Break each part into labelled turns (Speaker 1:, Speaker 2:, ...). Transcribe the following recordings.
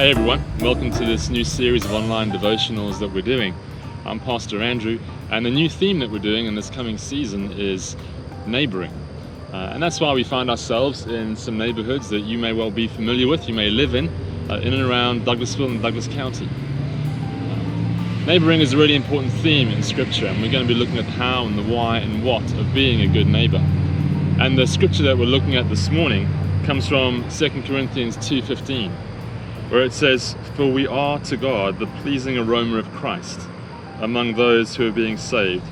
Speaker 1: Hey everyone, welcome to this new series of online devotionals that we're doing. I'm Pastor Andrew, and the new theme that we're doing in this coming season is neighboring. And that's why we find ourselves in some neighborhoods that you may well be familiar with, you may live in and around Douglasville and Douglas County. Neighboring is a really important theme in Scripture, and we're going to be looking at the how and the why and what of being a good neighbor. And the scripture that we're looking at this morning comes from 2 Corinthians 2:15. Where it says, "For we are to God the pleasing aroma of Christ among those who are being saved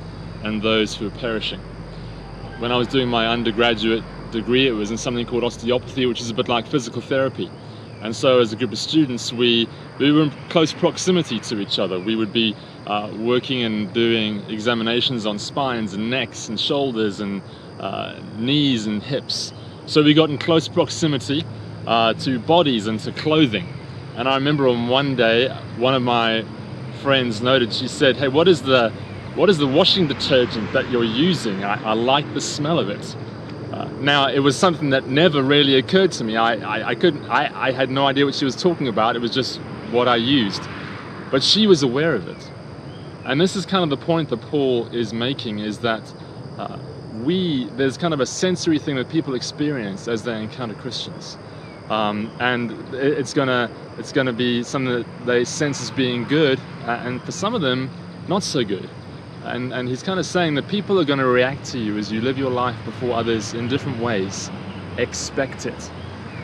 Speaker 1: and those who are perishing." When I was doing my undergraduate degree, it was in something called osteopathy, which is a bit like physical therapy. And so as a group of students, we were in close proximity to each other. We would be working and doing examinations on spines and necks and shoulders and knees and hips. So we got in close proximity to bodies and to clothing. And I remember on one day, one of my friends noted, she said, "Hey, what is the washing detergent that you're using? I like the smell of it." Now, it was something that never really occurred to me. I had no idea what she was talking about. It was just what I used. But she was aware of it. And this is kind of the point that Paul is making, is that there's kind of a sensory thing that people experience as they encounter Christians. And it's gonna be something that they sense as being good, and for some of them, not so good. And he's kind of saying that people are going to react to you as you live your life before others in different ways. Expect it,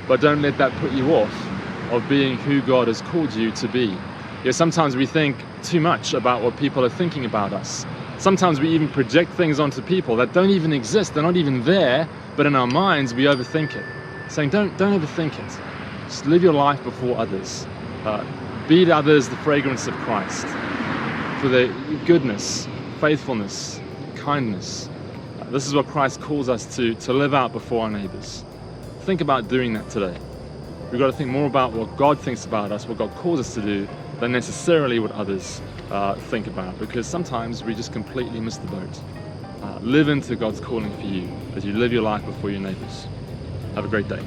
Speaker 1: but don't let that put you off of being who God has called you to be. Sometimes we think too much about what people are thinking about us. Sometimes we even project things onto people that don't even exist. They're not even there, but in our minds we overthink it. Saying don't overthink it. Just live your life before others. Be to others the fragrance of Christ, for their goodness, faithfulness, kindness. This is what Christ calls us to live out before our neighbors. Think about doing that today. We've got to think more about what God thinks about us, what God calls us to do, than necessarily what others think about, because sometimes we just completely miss the boat. Live into God's calling for you as you live your life before your neighbors. Have a great day.